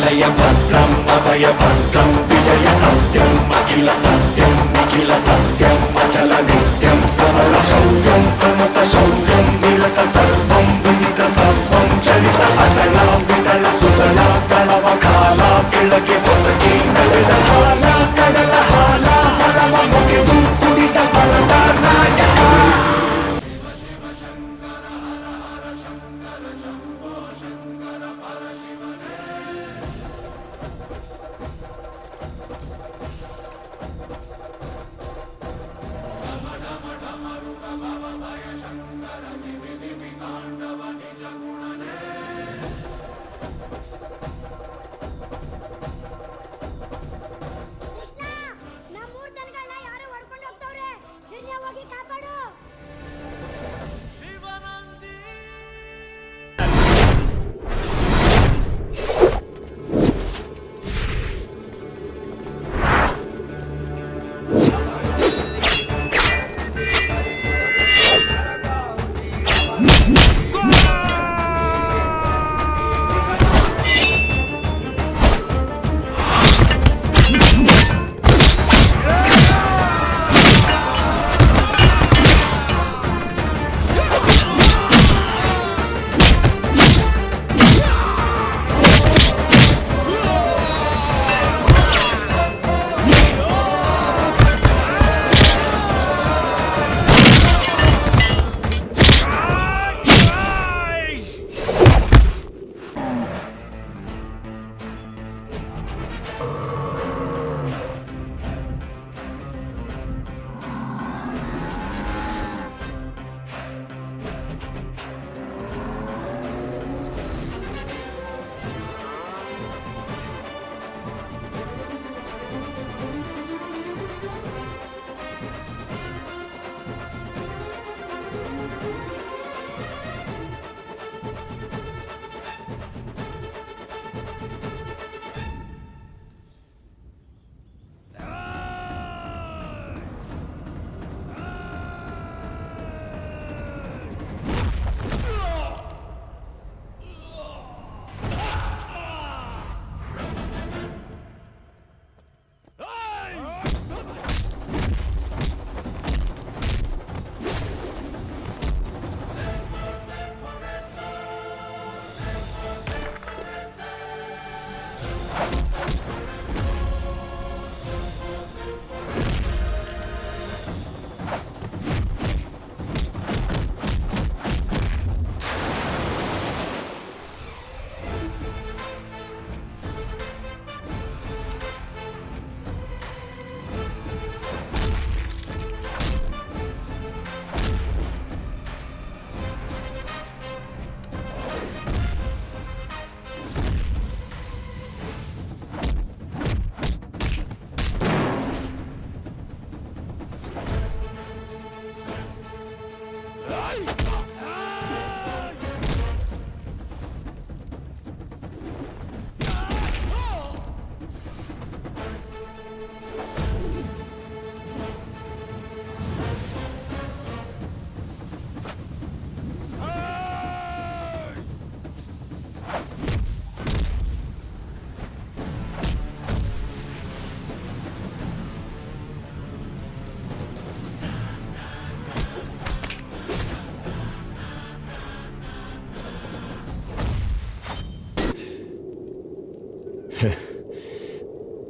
लय भद्रम अभय भद्रम विजय सत्यम अखिल सत्यम निखिल सत्यम अचल नित्यम सबल शौर्यम प्रमत शौर्यम निरत सर्वं विदित सर्वं चरित अतल वितल सुतल कलव काल ಕೆಳಗೆ ಹೊಸಕಿ ನಡೆದ ಹಾಲ ಕಡಲ ಹಾಲ ಹಲವ ಮುಗಿದು ಕುಡಿದ ಬಲದ ನಾಯಕ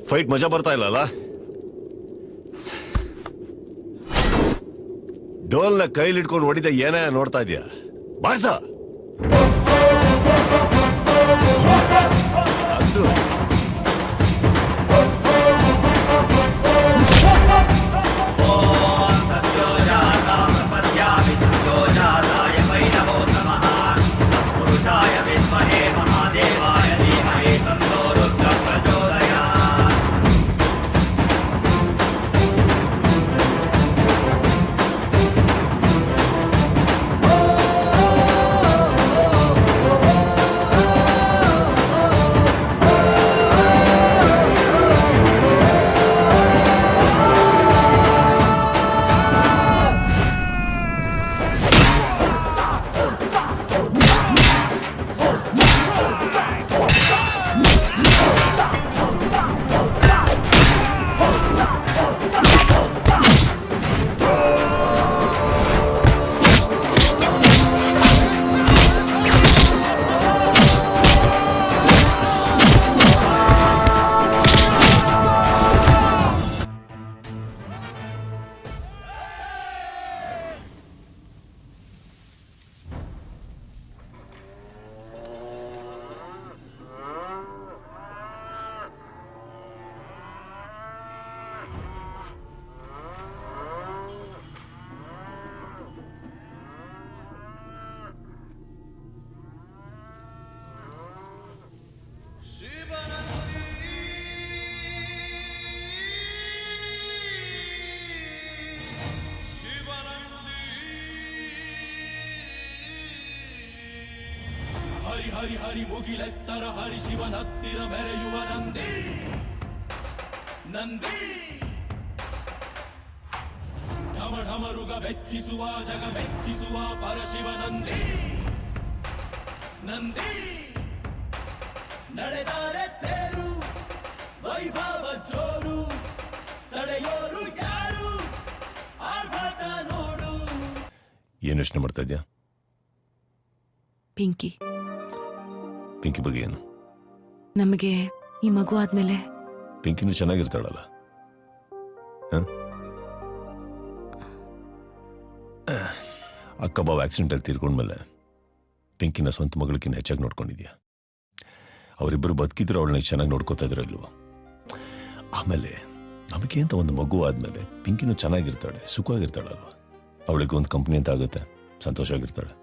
ಫೈಟ್ ಮಜಾ ಬರ್ತಾ ಇಲ್ಲ. ಡೋಲ್ನ ಕೈಲಿ ಇಟ್ಕೊಂಡು ಹೊಡಿದ ಏನೇ ನೋಡ್ತಾ ಇದೀಯ? ಬಾರ್ಸ ಅದು ಹರಿ ಹರಿ ಮುಗಿಲೆತ್ತರ ಹರಿ ಶಿವನತ್ತಿರ ಮೆರೆಯುವ ನಂದಿ ನಂದಿ ಢಮ ಢಮರುಗ ಮೆಚ್ಚಿಸುವ ಜಗ ಮೆಚ್ಚಿಸುವ ಪರಶಿವ ನಂದಿ ನಂದಿ ನಡೆದಾರೆ ತೇರು ವೈಭವ ಜೋರು ತಡೆಯೋರು ಯಾರು ಆರ್ಭಟ ನೋಡು. ಏನು ಯೋಚನೆ ಮಾಡ್ತಾ ಇದ್ಯಾ? ಪಿಂಕಿ ಬಗ್ಗೆ ಏನು? ನಮಗೆ ಈ ಮಗು ಆದ್ಮೇಲೆ ಪಿಂಕಿನೂ ಚೆನ್ನಾಗಿರ್ತಾಳಲ್ಲ. ಅಕ್ಕ ಬಾವ ಆಕ್ಸಿಡೆಂಟಲ್ಲಿ ತೀರ್ಕೊಂಡ್ಮೇಲೆ ಪಿಂಕಿನ ಸ್ವಂತ ಮಗಳಿಗಿನ್ನ ಹೆಚ್ಚಾಗಿ ನೋಡ್ಕೊಂಡಿದ್ಯಾ? ಅವರಿಬ್ಬರು ಬದುಕಿದ್ರು ಅವಳನ್ನ ಚೆನ್ನಾಗಿ ನೋಡ್ಕೋತಾ ಇದ್ರು ಇಲ್ವೋ? ಆಮೇಲೆ ನಮಗೆ ಅಂತ ಒಂದು ಮಗು ಆದ್ಮೇಲೆ ಪಿಂಕಿನೂ ಚೆನ್ನಾಗಿರ್ತಾಳೆ, ಸುಖವಾಗಿರ್ತಾಳಲ್ವ? ಅವಳಿಗೆ ಒಂದು ಕಂಪ್ನಿ ಅಂತ ಆಗುತ್ತೆ, ಸಂತೋಷವಾಗಿರ್ತಾಳೆ.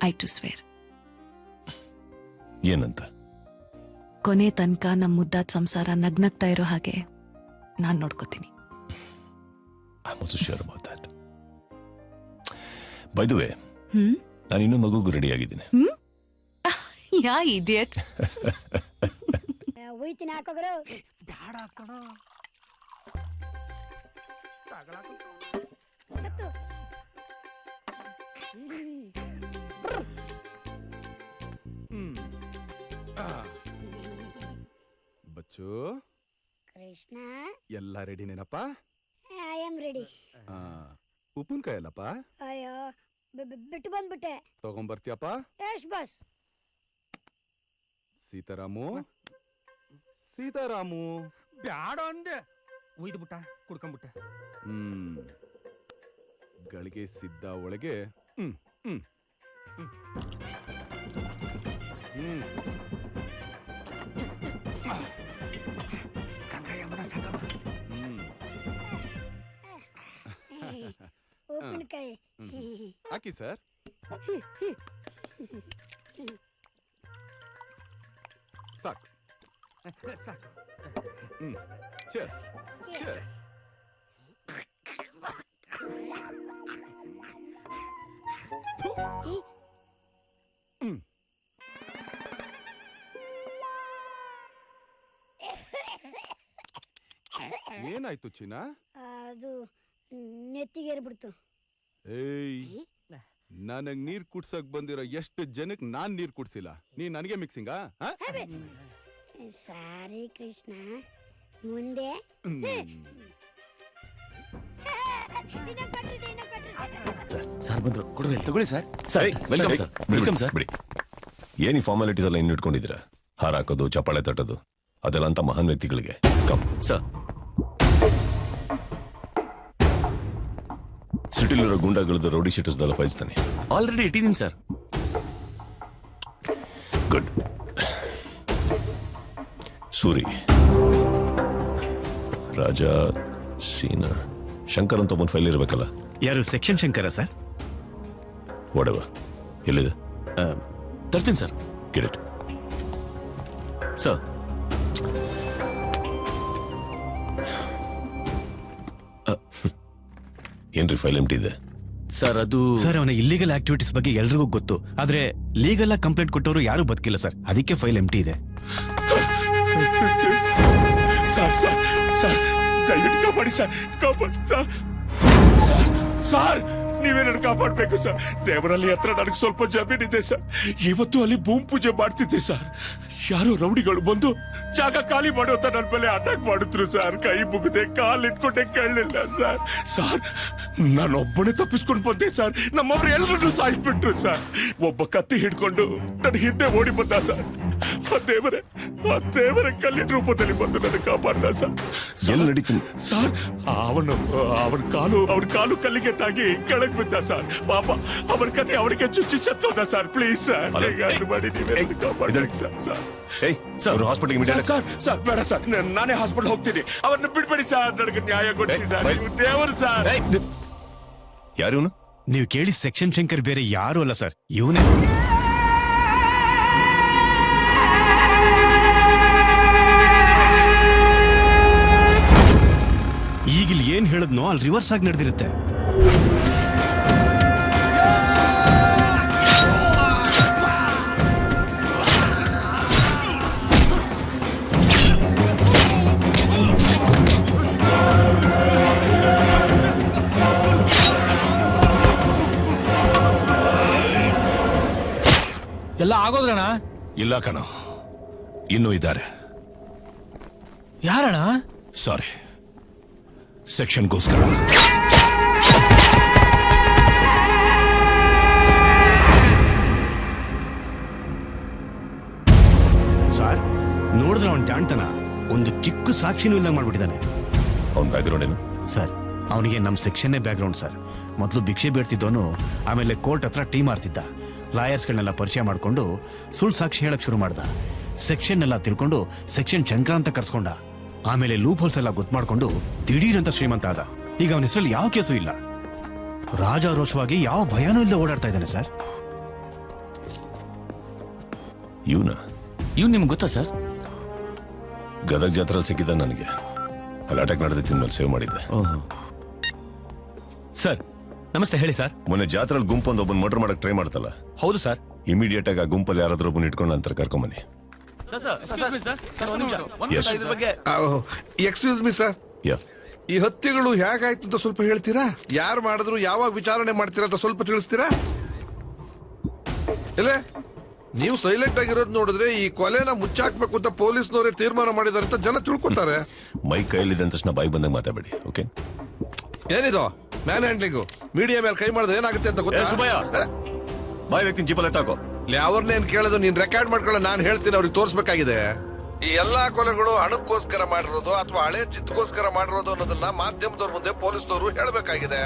I to square. ಏನಂತ? ಕೊನೆ ತನಕ ನಮ್ಮ ಮುದ್ದಾದ ಸಂಸಾರ ನಗ್ನಗ್ತಾ ಇರೋ ಹಾಗೆ ನಾನ್ ನೋಡ್ಕೋತೀನಿ. I'm also sure about that. By the way, ನಾನು ಇನ್ನೂ ಮಗುಗೂ ರೆಡಿ ಆಗಿದ್ದೀನಿ. ಯಾ ಇಡಿಯಟ್. ಹೋಯ್ತೀನಿ ಹಾಕೋಗ್ರು. ಬ್ಯಾಡ ಕಣ. ಬಚ್ಚು, ಕೃಷ್ಣ ಎಲ್ಲ ರೆಡಿನೇನಪ್ಪ? I am ready. ಉಪ್ಪಿನಕಾಯಿ ಅಲ್ಲಪ್ಪ? ಅಯ್ಯೋ ಬಿಟ್ಟು ಬಂದ್ಬಿಟ್ಟೆ. ತಗೊಂಬರ್ತೀಯಪ್ಪ? ಯಶ್ ಬಸ್. ಸೀತಾರಾಮು ಸೀತಾರಾಮು ಬ್ಯಾಡ ಅಂದೆ, ಒಯ್ದು ಬಿಟ್ಟ, ಕುಡ್ಕೊಂಡ್ಬಿಟ್ಟೆ. ಗಳಿಗೆ ಸಿದ್ಧ ಒಳಗೆ ಉಪ್ಪಿನಕಾಯಿ ಹಾಕಿ ಸರ್. ಸಾಕು ಸಾಕು. Chess chess. ಏನಾಯ್ತು ಚಿನ್ನ? ಅದು ನೆತ್ತಿಗೇರ್ಬಿಡ್ತು. ಏಯ್, ನನಗ್ ನೀರ್ ಕುಡ್ಸಕ್ ಬಂದಿರೋ ಎಷ್ಟು ಜನಕ್ಕೆ ನಾನ್ ನೀರ್ ಕುಡ್ಸಿಲ್ಲ, ನೀ ನನಗೆ ಮಿಕ್ಸಿಂಗಾ? ಸಾರಿ ಕೃಷ್ಣ, ಮುಂದೆ ಸರ್ ಬಂದ್ರು, ಕೊಡ್ರಿ ತಗೊಳ್ಳಿ sir. Welcome sir. Welcome sir. ಬಿಡಿ, ಏನಿ ಫಾರ್ಮಾಲಿಟೀಸ್ ಎಲ್ಲ ಇನ್ನು ಇಟ್ಕೊಂಡಿದ್ದೀರಾ? ಹಾರ ಹಾಕೋದು, ಚಪ್ಪಾಳೆ ತಟ್ಟೋದು ಅದೆಲ್ಲ ಅಂತ ಮಹಾನ್ ವ್ಯಕ್ತಿಗಳಿಗೆ. Come sir. ಸಿಟಿಲಿರೋ ಗುಂಡಾಗಳದ್ದು ರೌಡಿ ಶೀಟರ್ಸ್ದೆಲ್ಲ ಫೈಲ್ಸ್ ತಾನೆ? ಆಲ್ರೆಡಿ ಇಟ್ಟಿದ್ದೀನಿ ಸರ್. ಗುಡ್. ಸೂರಿ, ರಾಜ, ಸೀನಾ, ಶಂಕರ್ ಅಂತ ಒಂದು ಫೈಲ್ ಇರಬೇಕಲ್ಲ? ಯಾರು? Section Shankara sir? ವಾಡೆವ, ಎಲ್ಲಿದೆ? ತರ್ತೀನಿ ಸರ್. Get it sir. ಏನ್ರಿ ಫೈಲ್ ಎಂಟಿ ಇದೆ ಸರ್? ಅದು ಸರ್, ಅವನ ಇಲ್ಲಿಗಲ್ ಆಕ್ಟಿವಿಟೀಸ್ ಬಗ್ಗೆ ಎಲ್ರಿಗೂ ಗೊತ್ತು, ಆದ್ರೆ ಲೀಗಲ್ ಆಗಿ ಕಂಪ್ಲೇಂಟ್ ಕೊಟ್ಟವರು ಯಾರು ಬದುಕಿಲ್ಲ ಸರ್, ಅದಕ್ಕೆ ಫೈಲ್ ಎಂಟಿ ಇದೆ. ದಯವಿಟ್ಟು ಕಾಪಾಡಿ ಸರ್, ಕಾಪಾಡಿ ಸರ್. ಸರ್, ನೀವೇ ನನ್ನ ಕಾಪಾಡಬೇಕು ಸರ್. ದೇವರಲ್ಲಿ ಹತ್ರ ನನಗೆ ಸ್ವಲ್ಪ ಜಮೀನಿದೆ ಸರ್. ಇವತ್ತು ಅಲ್ಲಿ ಭೂಮಿ ಪೂಜೆ ಮಾಡ್ತಿದ್ದೆ ಸರ್. ಯಾರೋ ರೌಡಿಗಳು ಬಂದು ಜಾಗ ಖಾಲಿ ಮಾಡು ಅಂತ ನನ್ನ ಮೇಲೆ ಅಟ್ಯಾಕ್ ಮಾಡಿದ್ರು ಸರ್. ಕೈ ಮುಗಿದೆ, ಕಾಲಿಟ್ಕೊಂಡೆ ಕೇಳಲಿಲ್ಲ ಸರ್. ಸರ್, ನಾನೊಬ್ಬನೇ ತಪ್ಪಿಸ್ಕೊಂಡು ಬಂದೆ ಸರ್. ನಮ್ಮವ್ರು ಎಲ್ಲರನ್ನೂ ಸಾಯಿಸ್ಬಿಟ್ರು ಸರ್. ಒಬ್ಬ ಕತ್ತಿ ಹಿಡ್ಕೊಂಡು ನನ್ನ ಹಿಂದೆ ಓಡಿ ಬಂದ ಸರ್. ಆ ದೇವರ ಕಲ್ಲಿನ ರೂಪದಲ್ಲಿ ಬಂದು ನನ್ನ ಕಾಪಾಡ್ದ ಸರ್. ಎಲ್ಲಿ ನಡೀತೀನಿ ಸರ್? ಅವನ ಕಾಲು ಕಲ್ಲಿಗೆ ತಾಗಿ ಕೆಳಗ್ ಬಿದ್ದ ಸರ್. ಪಾಪ ಅವನ ಕತೆ ಅವನಿಗೆ ಚುಚ್ಚಿ ಸತ್ತೋದ ಸರ್. ಪ್ಲೀಸ್ ಸರ್, ಮಾಡಿ ನೀವೇ ಕಾಪಾಡಿ ಸರ್. ಸರ್, ಬೇಡ ಸರ್, ನಾನೇ ಹಾಸ್ಪಿಟಲ್ ಹೋಗ್ತೀನಿ. ಅವ್ರನ್ನ ಬಿಡ್ಬೇಡಿ ಸರ್, ನನಗೆ ನ್ಯಾಯ ಕೊಡ್ತೀನಿ ಸರ್. ದೇವರು ಸರ್. ಯಾರು? ನೀವು ಕೇಳಿ ಸೆಕ್ಷನ್ ಶಂಕರ್ ಬೇರೆ ಯಾರು ಅಲ್ಲ ಸರ್, ಇವನೇ. ಈಗಿಲ್ ಏನ್ ಹೇಳದ್ನೋ ಅಲ್ಲಿ ರಿವರ್ಸ್ ಆಗಿ ನಡೆದಿರುತ್ತೆ. ಎಲ್ಲ ಆಗೋದ್ರಣ? ಇಲ್ಲ ಕಣ, ಇನ್ನೂ ಇದ್ದಾರೆ. ಯಾರಣ್ಣ? ಸಾರಿ, ಸೆಕ್ಷನ್ಗೋಸ್ಕರ. ಸರ್, ನೋಡಿದ್ರೆ ಅವನ್ ಜಾಣ್ತನ ಒಂದು ಚಿಕ್ಕ ಸಾಕ್ಷಿನೂ ಇಲ್ಲ ಮಾಡ್ಬಿಟ್ಟಿದ್ದಾನೆ. ಅವನ ಬ್ಯಾಕ್ಗ್ರೌಂಡ್ ಏನು? ಸರ್, ಅವನಿಗೆ ನಮ್ಮ ಸೆಕ್ಷನ್ನೇ ಬ್ಯಾಕ್ಗ್ರೌಂಡ್ ಸರ್. ಮೊದಲು ಭಿಕ್ಷೆ ಬೇಡ್ತಿದ್ದವನು ಆಮೇಲೆ ಕೋರ್ಟ್ ಹತ್ರ ಟೀ ಮಾರ್ತಿದ್ದ. ಲಾಯರ್ಸ್ಗಳನ್ನೆಲ್ಲ ಪರಿಚಯ ಮಾಡಿಕೊಂಡು ಸುಳ್ಳು ಸಾಕ್ಷಿ ಹೇಳಕ್ ಶುರು ಮಾಡ್ದ. ಸೆಕ್ಷನ್ ಎಲ್ಲ ತಿಳ್ಕೊಂಡು ಸೆಕ್ಷನ್ ಶಂಕರ ಅಂತ ಕರ್ಸ್ಕೊಂಡ. ಆಮೇಲೆ ಲೂಪ್ ಹೋಲ್ಸ್ ಎಲ್ಲ ಗೊತ್ತು ಮಾಡ್ಕೊಂಡು ದಿಢೀರಂತ ಶ್ರೀಮಂತ ಆದ. ಈಗ ಅವನ ಹೆಸರಲ್ಲಿ ಯಾವ ಕೇಸು ಇಲ್ಲ. ರಾಜಾರೋಷವಾಗಿ ಯಾವ ಭಯನೂ ಇಲ್ಲದೆ ಓಡಾಡ್ತಾ ಇದ್ದಾನೆ ಸರ್. ಇವ್ನು ನಿಮ್ಗೆ ಗೊತ್ತಾ ಸರ್? ಗದಗ ಜಾತ್ರೆಯಲ್ಲಿ ಸಿಕ್ಕಿದ್ದ ನನಗೆ. ಅಲ್ಲಿ ಅಟ್ಯಾಕ್ ನಡೆದಿತ್ತು, ಮೇಲೆ ಸೇವ್ ಮಾಡಿದ್ದೆ. ಓಹೋ ಸರ್, ನಮಸ್ತೆ. ಹೇಳಿ ಸರ್. ಮೊನ್ನೆ ಜಾತ್ರೆಯಲ್ಲಿ ಗುಂಪೊಂದು ಒಬ್ಬನ ಮರ್ಡರ್ ಮಾಡಕ್ ಟ್ರೈ ಮಾಡ್ತಲ್ಲ? ಹೌದು ಸರ್. ಇಮಿಡಿಯೇಟ್ ಆಗಿ ಆ ಗುಂಪಲ್ಲಿ ಯಾರಾದ್ರೂ ಒಬ್ಬನ ಇಟ್ಕೊಂಡು ನಂತರ ಕರ್ಕೊಂಬನ್ನಿ. ಎಕ್ಸ್ಕ್ಯೂಸ್ ಮಿ ಸರ್, ಈ ಹತ್ಯೆಗಳು ಹೇಗಾಯ್ತು ಅಂತ ಸ್ವಲ್ಪ ಹೇಳ್ತೀರಾ? ಯಾರು ಮಾಡಿದ್ರು, ಯಾವಾಗ ವಿಚಾರಣೆ ಮಾಡ್ತೀರಾ ಅಂತ ಸ್ವಲ್ಪ ತಿಳಿಸ್ತೀರಾ? ಇಲ್ಲ, ನೀವು ಸೈಲೆಂಟ್ ಆಗಿರೋದು ನೋಡಿದ್ರೆ ಈ ಕೊಲೆನ ಮುಚ್ಚಾಕ್ಬೇಕು ಅಂತ ಪೊಲೀಸ್ನವರೇ ತೀರ್ಮಾನ ಮಾಡಿದಾರೆ ಅಂತ ಜನ ತಿಳ್ಕೊತಾರೆ. ಮೈ ಕೈಲಿದ್ದ ತಕ್ಷಣ ಬಾಯಿ ಬಂದಾಗ ಮಾತಾಡಬೇಡಿ, ಓಕೆ? ಏನಿದು ಮ್ಯಾನ್ ಹ್ಯಾಂಡ್ಲಿಂಗು? ಮೀಡಿಯಾ ಮೇಲೆ ಕೈ ಮಾಡಿದ್ರೆ ಏನಾಗುತ್ತೆ ಅಂತ ಗೊತ್ತಾ? ಬಾಯಿ ವ್ಯಕ್ತಿ ಜೀಪಲ್ಲಿ ಎತ್ತಾಕೋ. ಅವ್ರನ್ನೇನ್ ಕೇಳೋದು, ನೀನ್ ರೆಕಾರ್ಡ್ ಮಾಡ್ಕೊಳ್ಳೋ, ನಾನು ಹೇಳ್ತೀನಿ, ಅವ್ರಿಗೆ ತೋರಿಸ್ಬೇಕಾಗಿದೆ. ಈ ಎಲ್ಲಾ ಕೊಲೆಗಳು ಹಣಕ್ಕೋಸ್ಕರ ಮಾಡಿರೋದು ಅಥವಾ ಹಳೆ ಚಿತ್ತಗೋಸ್ಕರ ಮಾಡಿರೋದು ಅನ್ನೋದನ್ನ ಮಾಧ್ಯಮದವ್ರ ಮುಂದೆ ಪೊಲೀಸ್ನವರು ಹೇಳ್ಬೇಕಾಗಿದೆ.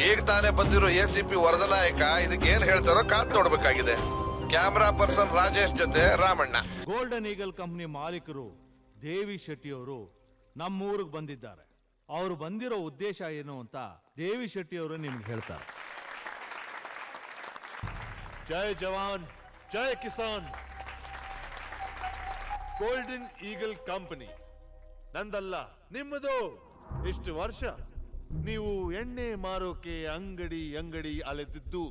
ಈಗ ತಾನೇ ಬಂದಿರೋ ACP ವರದನಾಯಕ ಇದಕ್ಕೆ ಏನ್ ಹೇಳ್ತಾರೋ ಕಾದ್ ನೋಡ್ಬೇಕಾಗಿದೆ. ಕ್ಯಾಮ್ರಾ ಪರ್ಸನ್ ರಾಜೇಶ್ ಜೊತೆ ರಾಮಣ್ಣ. ಗೋಲ್ಡನ್ ಈಗಲ್ ಕಂಪನಿ ಮಾಲೀಕರು ದೇವಿ ಶೆಟ್ಟಿ ಅವರು ನಮ್ಮೂರಿಗೆ ಬಂದಿದ್ದಾರೆ. ಅವರು ಬಂದಿರೋ ಉದ್ದೇಶ ಏನು ಅಂತ ದೇವಿ ಶೆಟ್ಟಿ ಅವರು ನಿಮ್ಗೆ ಹೇಳ್ತಾರೆ. ಜೈ ಜವಾನ್, ಜೈ ಕಿಸಾನ್. ಗೋಲ್ಡನ್ ಈಗಲ್ ಕಂಪನಿ ನಂದಲ್ಲ, ನಿಮ್ಮದು. ಇಷ್ಟು ವರ್ಷ ನೀವು ಎಣ್ಣೆ ಮಾರೋಕೆ ಅಂಗಡಿ ಅಲೆದಿದ್ದು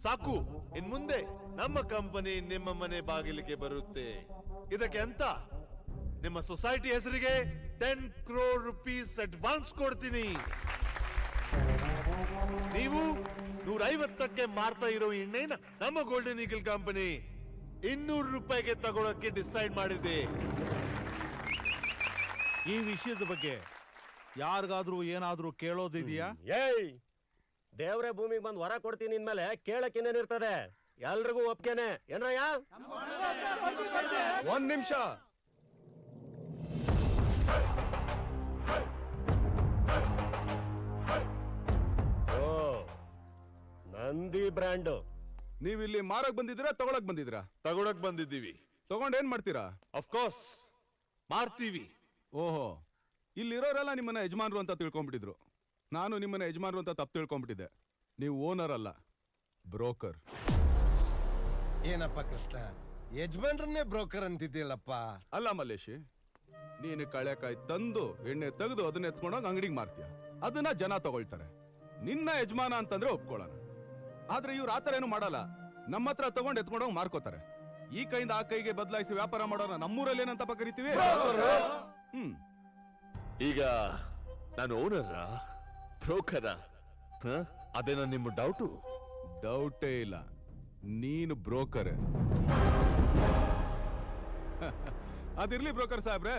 ಸಾಕು. ಇನ್ ಮುಂದೆ ನಮ್ಮ ಕಂಪನಿ ನಿಮ್ಮ ಮನೆ ಬಾಗಿಲಿಗೆ ಬರುತ್ತೆ. ಇದಕ್ಕೆ ಅಂತ ನಿಮ್ಮ ಸೊಸೈಟಿ ಹೆಸರಿಗೆ 10 crore rupees ಅಡ್ವಾನ್ಸ್ ಕೊಡ್ತೀನಿ. ನೀವು 150ಕ್ಕೆ ಮಾರ್ತಾ ಇರೋ ಎಣ್ಣೆನ ನಮ್ಮ ಗೋಲ್ಡನ್ ಈಗಲ್ ಕಂಪನಿ 200 ರೂಪಾಯಿಗೆ ತಗೊಳಕ್ಕೆ ಡಿಸೈಡ್ ಮಾಡಿದೆ. ಈ ವಿಷಯದ ಬಗ್ಗೆ ಯಾರಿಗಾದ್ರೂ ಏನಾದ್ರೂ ಕೇಳೋದಿದೆಯಾ? ಏಯ್, ದೇವ್ರೆ ಭೂಮಿಗೆ ಬಂದು ವರ ಕೊಡ್ತೀನಿ ಇನ್ಮೇಲೆ ಕೇಳಕ್ ಇನ್ನೇನಿರ್ತದೆ? ಎಲ್ರಿಗೂ ಒಪ್ಕೇನೆ ಏನ್ರಯ್ಯ? ಒಂದ್ ನಿಮಿಷ. ಓ, ನಂದಿ ಬ್ರ್ಯಾಂಡ್. ನೀವಿಲ್ಲಿ ಮಾರಕ್ ಬಂದಿದ್ದೀರಾ, ತಗೊಳಕ್ ಬಂದಿದ್ದೀರಾ? ತಗೊಳಕ್ ಬಂದಿದ್ದೀವಿ. ತಗೊಂಡ್ ಏನ್ ಮಾಡ್ತೀರಾ? ಅಫ್ಕೋರ್ಸ್ ಮಾರ್ತೀವಿ. ಓಹೋ, ಇಲ್ಲಿರೋರೆಲ್ಲ ನಿಮ್ಮನ್ನ ಯಜಮಾನ್ರು ಅಂತ ತಿಳ್ಕೊಂಡ್ಬಿಟ್ಟಿದ್ರು. ನಾನು ನಿಮ್ಮನ್ನ ಯಜಮಾನ್ರು ಅಂತ ತಪ್ಪು ತಿಳ್ಕೊಂಡ್ಬಿಟ್ಟಿದ್ದೆ. ನೀವು ಓನರ್ ಅಲ್ಲ, ಬ್ರೋಕರ್. ಏನಪ್ಪ ಕೃಷ್ಣ, ಯಜಮಾನ್ರನ್ನೇ ಬ್ರೋಕರ್ ಅಂತಿದ್ದೀಯಲ್ಲಪ್ಪ? ಅಲ್ಲ ಮಲ್ಲೇಶಿ, ನೀನು ಕಳೆಕಾಯಿ ತಂದು ಎಣ್ಣೆ ತೆಗೆದು ಅದನ್ನ ಎತ್ಕೊಂಡೋಗಿ ಅಂಗಡಿಗೆ ಮಾರ್ತೀಯ. ಅದನ್ನ ಜನ ತಗೊಳ್ತಾರೆ. ನಿನ್ನ ಯಜಮಾನ ಅಂತಂದ್ರೆ ಒಪ್ಕೊಳ್ಳೋಣ. ಆದ್ರೆ ಇವ್ರು ಆತರ ಏನು ಮಾಡಲ್ಲ. ನಮ್ಮ ಹತ್ರ ತಗೊಂಡು ಎತ್ಕೊಂಡೋಗಿ ಮಾರ್ಕೋತಾರೆ. ಈ ಕೈಯಿಂದ ಆ ಕೈಗೆ ಬದಲಾಯಿಸಿ ವ್ಯಾಪಾರ ಮಾಡೋಣ ನಮ್ಮೂರಲ್ಲಿ ಏನಂತಪ್ಪ ಕರಿತೀವಿ? ಈಗ ನಾನು ಓನರ, ಬ್ರೋಕರ? ಅದೇನ ನಿಮ್ಮ ಡೌಟು? ಡೌಟೇ ಇಲ್ಲ, ನೀನು ಬ್ರೋಕರ್. ಅದಿರ್ಲಿ ಬ್ರೋಕರ್ ಸಾಹೇಬ್ರೆ,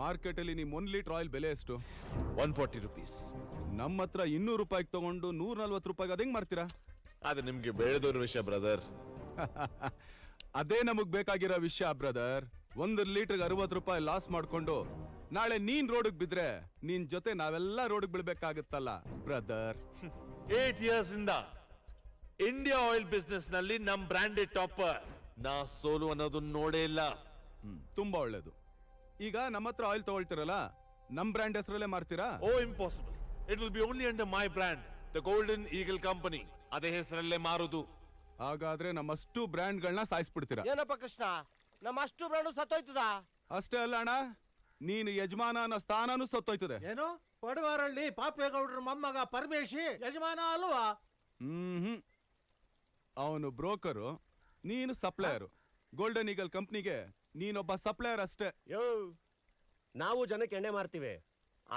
ಮಾರ್ಕೆಟ್ ಅಲ್ಲಿ ನಿಮ್ 1 ಲೀಟರ್ ಆಯಿಲ್ ಬೆಲೆ ಎಷ್ಟು? 140 rupees. ನಮ್ಮ ಹತ್ರ 200 ರೂಪಾಯಿಗೆ ತಗೊಂಡು 140 ರೂಪಾಯಿಗೆ ಅದ್ ಹೆಂಗ್ ಮಾರ್ತೀರಾ? ಅದು ನಿಮ್ಗೆ ಬೇಡದವ್ರ ವಿಷಯ ಬ್ರದರ್. ಅದೇ ನಮಗ್ ಬೇಕಾಗಿರೋ ವಿಷಯ ಬ್ರದರ್. 1 ಲೀಟರ್ಗೆ 60 ರೂಪಾಯಿ ಲಾಸ್ ಮಾಡ್ಕೊಂಡು ನಾಳೆ ನೀನ್ ರೋಡ್ಗೆ ಬಿದ್ರೆ ನಿನ್ ಜೊತೆ ನಾವೆಲ್ಲ ರೋಡ್ಗೆ ಬೀಳ್ಬೇಕಾಗತ್ತಲ್ಲ ಬ್ರದರ್. 8 years ಇಂದ ಇಂಡಿಯಾ ಆಯಿಲ್ ಬಿಸ್ನೆಸ್ ನಲ್ಲಿ ನಮ್ ಬ್ರಾಂಡ್ ಟಾಪರ್. ನಾ ಸೋಲು ಅನ್ನೋದನ್ನ ನೋಡೇ ಇಲ್ಲ. ತುಂಬಾ ಒಳ್ಳೇದು. ಈಗ ನಮ್ಮ ಹತ್ರ ಆಯಿಲ್ ತಗೊಳ್ತಿರಲ್ಲ, ನಮ್ ಬ್ರ್ಯಾಂಡ್ ಹೆಸರಲ್ಲೇ ಮಾರ್ತೀರಾ? Oh impossible. It will be only under my brand, the golden eagle company. ಅದೇ ಹೆಸರಲ್ಲೇ ಮಾರುದು. ಹಾಗಾದ್ರೆ ನಮ್ಮಷ್ಟು ಬ್ರ್ಯಾಂಡ್ ಗಳನ್ನ ಸಾಯಿಸ್ಬಿಡ್ತೀರಾ? ಏನಪ್ಪ ಕೃಷ್ಣ, ನಮ್ಮ ಅಷ್ಟು ಬ್ರ್ಯಾಂಡ್ ಸತ್ತೋಯ್ತದ? ಅಷ್ಟೇ ಅಲ್ಲ ಅಣ್ಣ, ನೀನು ಯಜಮಾನ ಅನ್ನೋ ಸ್ಥಾನನೂ ಸತ್ತೋಯ್ತದೆ. ಏನು ಪಡವಾರಳ್ಳಿ ಪಾಪೇಗೌಡ್ರ ಮೊಮ್ಮಗ ಪರಮೇಶಿ ಯಜಮಾನ ಅಲ್ವಾ? ಅವನು ಬ್ರೋಕರು, ನೀನು ಸಪ್ಲೈಯರು. ಗೋಲ್ಡನ್ ಈಗಲ್ ಕಂಪ್ನಿಗೆ ನೀನೊಬ್ಬ ಸಪ್ಲೈಯರ್ ಅಷ್ಟೇ. ನಾವು ಜನಕ್ಕೆ ಎಣ್ಣೆ ಮಾರ್ತೀವಿ.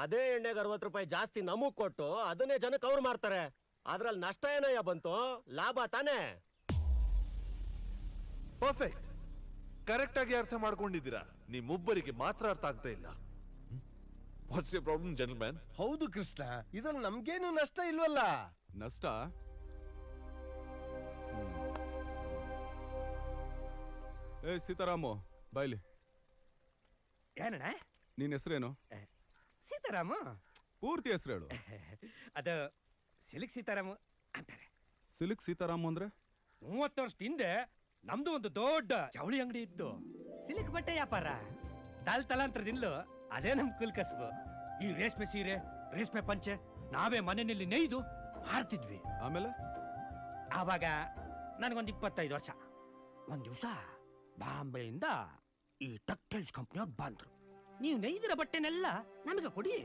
ಅದೇ ಎಣ್ಣೆಗೆ 60 ರೂಪಾಯಿ ಜಾಸ್ತಿ ನಮಗ್ ಕೊಟ್ಟು ಅದನ್ನೇ ಜನಕ್ಕೆ ಅವ್ರು ಮಾರ್ತಾರೆ. ಅದ್ರಲ್ಲಿ ನಷ್ಟ ಏನಯ್ಯ ಬಂತು? ಲಾಭ ತಾನೇ. ಪರ್ಫೆಕ್ಟ್, ಕರೆಕ್ಟ್ ಆಗಿ ಅರ್ಥ ಮಾಡ್ಕೊಂಡಿದ್ದೀರಾ. ನಿಮ್ಮೊಬ್ಬರಿಗೆ ಮಾತ್ರ ಅರ್ಥ ಆಗ್ತಾ ಇಲ್ಲ. What's your problem gentleman? ಹೌದು ಕೃಷ್ಣ, ಇದ್ರಲ್ಲಿ ನಮ್ಗೇನು ನಷ್ಟ ಇಲ್ವಲ್ಲ. ನಷ್ಟ? ಏ ಸೀತಾರಾಮು, ಬಾಯ್ಲಿ. ಏನಣ್ಣ ನಿನ್ನ ಹೆಸರೇನು? ಸೀತಾರಾಮ. ಪೂರ್ತಿ ಹೆಸರು ಹೇಳು. ಅದು ಸಿಲ್ಕ್ ಸೀತಾರಾಮ ಅಂತಾರೆ. ಸಿಲ್ಕ್ ಸೀತಾರಾಮ್ ಅಂದ್ರೆ? 30 ವರ್ಷದ ಹಿಂದೆ ನಮ್ದು ಒಂದು ದೊಡ್ಡ ಜವಳಿ ಅಂಗಡಿ ಇತ್ತು. ಸಿಲ್ಕ್ ಬಟ್ಟೆ ವ್ಯಾಪಾರ. ತಲಾಂತರದಿಂದಲೂ ಅದೇ ನಮ್ ಕುಲ್ ಕಸಬು. ಈ ರೇಷ್ಮೆ ಸೀರೆ, ರೇಷ್ಮೆ ಪಂಚೆ ನಾವೇ ಮನೆಯಲ್ಲಿ ನೇಯ್ದು ಮಾರ್ತಿದ್ವಿ. ಆಮೇಲೆ ಆವಾಗ ನನಗೊಂದು 25 ವರ್ಷ. ಒಂದ್ ದಿವಸ ಬಾಂಬೆಯಿಂದ ಈ ಟೆಕ್ಸ್ಟೈಲ್ಸ್ ಕಂಪ್ನಿಯವ್ರು ಬಂದ್ರು. ನೀವು ನೇಯ್ದಿರೋ ಬಟ್ಟೆನೆಲ್ಲ ನಮಗೆ ಕೊಡಿ,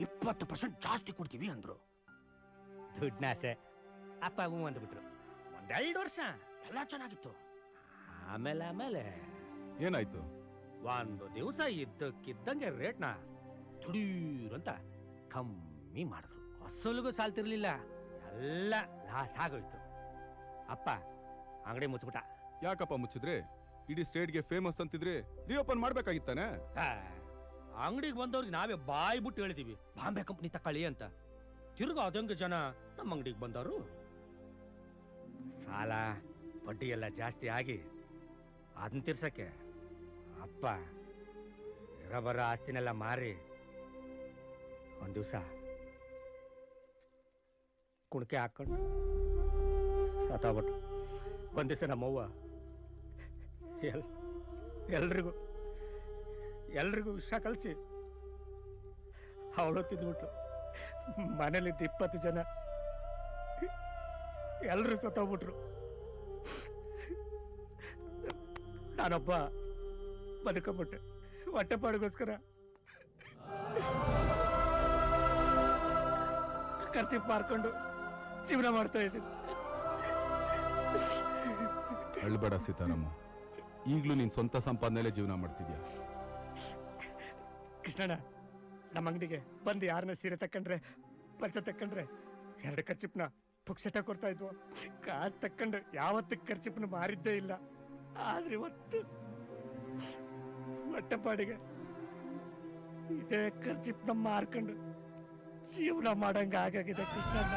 20% ಜಾಸ್ತಿ ಕೊಡ್ತೀವಿ ಅಂದ್ರು. ದುಡ್ನಾಸೆ ಅಪ್ಪ ಹೂ ಅಂದ್ಬಿಟ್ರು. 1-2 ವರ್ಷ ಎಲ್ಲ ಚೆನ್ನಾಗಿತ್ತು. ಆಮೇಲೆ ಏನಾಯ್ತು? ಒಂದು ದಿವಸ ಇದ್ದಕ್ಕಿದ್ದಂಗೆ ರೇಟ್ನ ತುಡೀರಂತ ಕಮ್ಮಿ ಮಾಡಿದ್ರು. ಅಸಲಿಗೂ ಸಾಲ್ತಿರ್ಲಿಲ್ಲ, ಎಲ್ಲ ಲಾಸ್ ಆಗೋಯ್ತು. ಅಪ್ಪ ಅಂಗಡಿ ಮುಚ್ಚಿಬಿಟ್ಟ. ಯಾಕಪ್ಪ ಮುಚ್ಚಿದ್ರಿ? ಇಡೀ ಸ್ಟೇಟ್ಗೆ ಫೇಮಸ್ ಅಂತಿದ್ರೆ ರಿಓಪನ್ ಮಾಡ್ಬೇಕಾಗಿತ್ತಾನೆ. ಅಂಗಡಿಗೆ ಬಂದವ್ರಿಗೆ ನಾವೇ ಬಾಯ್ ಬಿಟ್ಟು ಹೇಳಿದೀವಿ ಬಾಂಬೆ ಕಂಪ್ನಿ ತಕೊಳ್ಳಿ ಅಂತ. ತಿರ್ಗ ಅದಂಗ ಜನ ನಮ್ಮ ಅಂಗಡಿಗೆ ಬಂದವರು. ಸಾಲ ಬಡ್ಡಿ ಎಲ್ಲ ಜಾಸ್ತಿ ಆಗಿ ಅದನ್ನ ತೀರ್ಸಕ್ಕೆ ಅಪ್ಪ ಇರಬರ ಆಸ್ತಿನೆಲ್ಲ ಮಾರಿ ಒಂದ್ ದಿವಸ ಕುಣಿಕೆ ಹಾಕೊಂಡು ಸತ್ತಾಗ್ಬಿಟ್ಟು. ಒಂದ್ ದಿವಸ ನಮ್ಮವ್ವ ಎಲ್ರಿಗೂ ವಿಷ ಕಲಿಸಿ ಅವಳು ತಿಂದ್ಬಿಟ್ಟು ಮನೇಲಿದ್ದ 20 ಜನ ಎಲ್ರು ಸತ್ತೋಗ್ಬಿಟ್ರು. ನಾನೊಬ್ಬ ಬದುಕೊಂಬಿಟ್ಟೆ. ಹೊಟ್ಟೆಪಾಡಿಗೋಸ್ಕರ ಖರ್ಚು ಮಾರ್ಕೊಂಡು ಜೀವನ ಮಾಡ್ತಾ ಇದ್ದೀನಿ. ಅಳ್ಬೇಡ ಸೀತಾರಾಮ, ಈಗ್ಲೂ ನೀನ್ ಸ್ವಂತ ಸಂಪಾದನೆಯಲ್ಲೇ ಜೀವನ ಮಾಡ್ತಿದ್ಯಾ. ಕೃಷ್ಣಣ್ಣ, ನಮ್ಮ ಅಂಗಡಿಗೆ ಬಂದು ಯಾರನ್ನ ಸೀರೆ ತಕೊಂಡ್ರೆ ಪಂಚ ತಕೊಂಡ್ರೆ 2 ಖರ್ಚಿಪ್ನ ಪುಕ್ಷಟ ಕೊಡ್ತಾ ಇದ್ವು. ಕಾಸು ತಕೊಂಡು ಯಾವತ್ತು ಖರ್ಚಿಪ್ನ ಮಾರಿದ್ದೇ ಇಲ್ಲ. ಆದ್ರೆ ಇವತ್ತು ಹೊಟ್ಟೆಪಾಡಿಗೆ ಇದೇ ಖರ್ಚಿಪ್ನ ಮಾರ್ಕೊಂಡು ಜೀವನ ಮಾಡಂಗ ಆಗಾಗಿದೆ ಕೃಷ್ಣಣ್ಣ.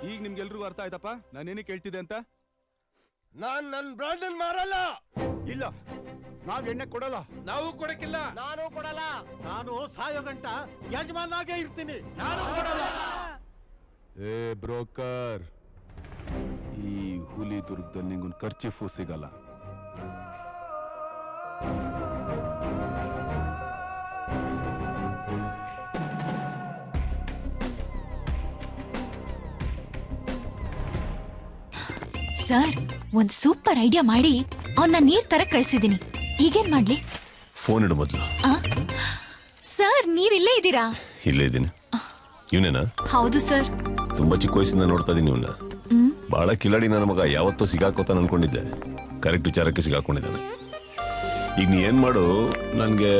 ಈಗ ನಿಮ್ಗೆಲ್ರಿಗೂ ಅರ್ಥ ಆಯ್ತಪ್ಪ ನಾನೇನೇ ಕೇಳ್ತಿದ್ದೆ ಅಂತ? ನಾನ್ ನನ್ ಬ್ರಾಂಡ್ ಮಾರಲ್ಲ. ಇಲ್ಲ, ನಾವ್ ಎಣ್ಣೆ ಕೊಡಲ್ಲ. ನಾವು ಕೊಡಕ್ಕಿಲ್ಲ. ನಾನು ಕೊಡಲ್ಲ. ನಾನು ಸಾಯೋ ಗಂಟ ಯಜಮಾನಾಗೆ ಇರ್ತೀನಿ. ನಾನು ಕೊಡಲ್ಲ. ಏ ಬ್ರೋಕರ್, ಈ ಹುಲಿ ದುರ್ಗದಲ್ಲಿ ನಿಂಗೊಂದು ಖರ್ಚಿಫು ಸಿಗಲ್ಲ. ಸರ್, ಒಂದ್ ಸೂಪರ್ ಐಡಿಯಾ ಮಾಡಿ ಅವನ್ನ ನೀರ್ ತರ ಕಳ್ಸಿದೀನಿ. ಈಗೇನ್ ಮಾಡ್ಲಿ? ಫೋನ್ ಇಡು ಮೊದ್ಲು. ಸರ್, ನೀವಿಲ್ಲೇ ಇದ್ದೀರಾ? ಇಲ್ಲೇ ಇದ್ದೀನಿ. ಇವನೇನಾ? ಹೌದು ಸರ್. ತುಂಬಾ ಚಿಕ್ಕ ವಯಸ್ಸಿಂದ ನೋಡ್ತಾ ಇದೀನಿ ಇವನ್ನ. ಬಹಳ ಕಿಲಾಡಿ ನನ್ನ ಮಗ. ಯಾವತ್ತೋ ಸಿಗಾಕೋತಾನ ಅನ್ಕೊಂಡಿದ್ದೆ, ಕರೆಕ್ಟ್ ವಿಚಾರಕ್ಕೆ ಸಿಗಾಕೊಂಡಿದ್ದಾನೆ. ಈಗ ನೀ ಏನ್ ಮಾಡು, ನನ್ಗೆ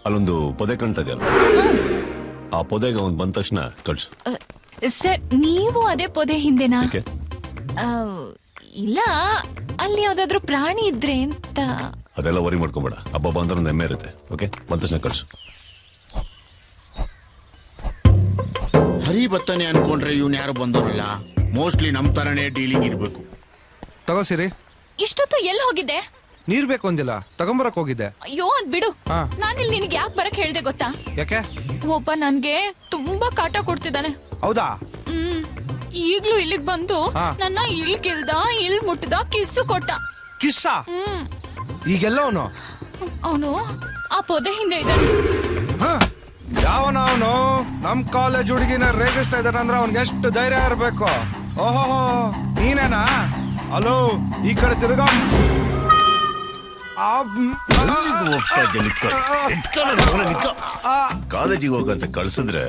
ಅಲ್ಲೊಂದು ಪೊದೆ ಕಾಣ್ತಾ ಇದೆಯಲ್ಲ, ಆ ಪೊದೆಗೆ ಅವ್ನು ಬಂದ ತಕ್ಷಣ ಕಳ್ಸು. ಸರ್, ನೀವು ಅದೇ ಪೊದೆ ಹಿಂದೆನಾ? ಇಲ್ಲ, ಅಲ್ಲಿ ಯಾವ್ದಾದ್ರು ಪ್ರಾಣಿ ಇದ್ರೆ ಅಂತ. ಅದೆಲ್ಲ ವರಿ ಮಾಡ್ಕೊಂಬೇಡ. ಹಬ್ಬ ಬಂದ್ರೆ ಒಂದು ಎಮ್ಮೆ ಇರುತ್ತೆ. ಓಕೆ, ಬಂದ ತಕ್ಷಣ ಕಳ್ಸು. ಹರಿ ಬತ್ತಾನೆ ಅನ್ಕೊಂಡ್ರೆ ಇವ್ನು ಯಾರು ಬಂದವರಲ್ಲ. ಮೋಸ್ಟ್ಲಿ ನಮ್ ತರನೇ ಡೀಲಿಂಗ್ ಇರ್ಬೇಕು. ತಗೋ ಸಿರಿ. ಇಷ್ಟೊತ್ತು ಎಲ್ಲಿ ಹೋಗಿದ್ದೆ? ನೀರ್ ಬೇಕು ಅಂದಿಲ್ಲ, ತಗೊಂಬರಕ್ ಹೋಗಿದ್ದೆ. ಅಯ್ಯೋ ಅದ್ ಬಿಡು. ನಾನಿಲ್ಲಿ ನಿನ್ಗೆ ಯಾಕೆ ಬರಕ್ ಹೇಳ್ದೆ ಗೊತ್ತಾ? ಯಾಕೆ? ಒಬ್ಬ ನನ್ಗೆ ತುಂಬಾ ಕಾಟ ಕೊಡ್ತಿದ್ದಾನೆ. ಹೌದಾ? ಈಗ್ಲೂ ಇಲ್ಲಿಗ್ ಬಂದು ನನ್ನ ಇಲ್ ಗಿಲ್ದ, ಇಲ್ ಮುಟ್ಟದ, ಕಿಸ್ಸು ಕೊಟ್ಟ. ಕಿಸ್ಸ? ಈಗೆಲ್ಲ ಅವನು ಆ ಪೊದೆ ಹಿಂದೆ ಇದ್ದಾನೆ. ಯಾವನ ಅವನು? ನಮ್ ಕಾಲೇಜ್ ಹುಡುಗಿನ ರೇಗಿಸ್ತಾ ಇದ್ದಾನೆ ಅಂದ್ರೆ ಅವ್ನಿಗೆ ಎಷ್ಟು ಧೈರ್ಯ ಇರ್ಬೇಕು. ಓಹೋ, ನೀನೇನಾ? ಹಲೋ, ಈ ಕಡೆ ತಿರುಗ. ಕಾಲೇಜಿಗೆ ಹೋಗಂತ ಕಳ್ಸಿದ್ರೆ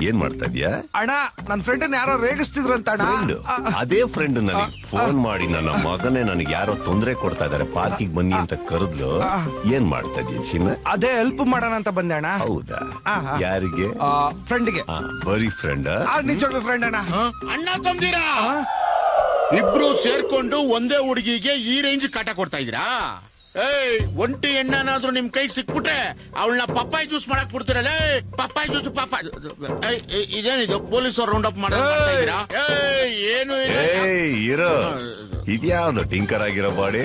ಏನ್ ಮಾಡ್ತಾ ಇದ್ಯಾ? ಅಣ್ಣ ನನ್ನ ಫ್ರೆಂಡ್ ಯಾರೋ ರೇಗಿಸ್ತಿದ್ರಂತ ಫ್ರೆಂಡ್, ಅದೇ ಫ್ರೆಂಡ್ ನನಗೆ ಫೋನ್ ಮಾಡಿ ನನ್ನ ಮಗನೇ ನನಗೆ ಯಾರೋ ತೊಂದರೆ ಕೊಡ್ತಾ ಇದಾರೆ ಪಾರ್ಕಿಗೆ ಬನ್ನಿ ಅಂತ ಕರೆದ್ಲು. ಏನ್ ಮಾಡ್ತಾ ಇದ್ದೀನಿ ಚಿನ್ನ? ಅದೇ ಹೆಲ್ಪ್ ಮಾಡೋಣ ಅಂತ ಬಂದೆ ಅಣ್ಣ. ಹೌದಾ? ಯಾರಿಗೆ? ಫ್ರೆಂಡ್ಗೆ. ಬರೀ ಫ್ರೆಂಡ್? ನಿಜವಾಗ್ಲೂ ಫ್ರೆಂಡ್ ಅಣ್ಣ. ಅಣ್ಣ ತಂದಿರಾ ಇಬ್ರು ಸೇರ್ಕೊಂಡು ಒಂದೇ ಹುಡುಗಿಗೆ ಈ ರೇಂಜ್ ಕಾಟ ಕೊಡ್ತಾ ಇದ್ದೀರಾ? ಏಯ್, ಒಂಟಿ ಹೆಣ್ಣನಾದ್ರೂ ನಿಮ್ ಕೈಗೆ ಸಿಕ್ಬಿಟ್ರೆ ಅವಳನ್ನ ಪಪ್ಪಾಯಿ ಜ್ಯೂಸ್ ಮಾಡಕ್ ಬಿಡ್ತೀರಲ್ಲ. ಪಪ್ಪಾಯಿ ಜ್ಯೂಸ್ ಇದೇನಿದು ಪೊಲೀಸರು ರೌಂಡ್ ಅಪ್ ಮಾಡ್ತಾ ಇದ್ದೀರಾ? ಏನು ಇರೋ ಇದ್ಯಾವ್ದು ಟಿಂಕರ್ ಆಗಿರೋ ಬಾಡಿ?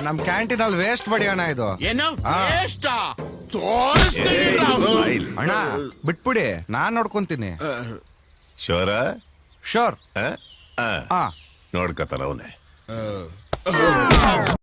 ನಮ್ ಕ್ಯಾಂಟೀನ್ ಅಲ್ಲಿ ವೇಸ್ಟ್ ಬಾಡಿ ಅಣ್ಣ ಇದು. ಏನು ಅಣ್ಣ ಬಿಟ್ಬಿಡಿ, ನಾನ್ ನೋಡ್ಕೊಂತೀನಿ. ಶೋರ? ಶೋರ್. ನೋಡ್ಕತಾನ ಅವನೇ.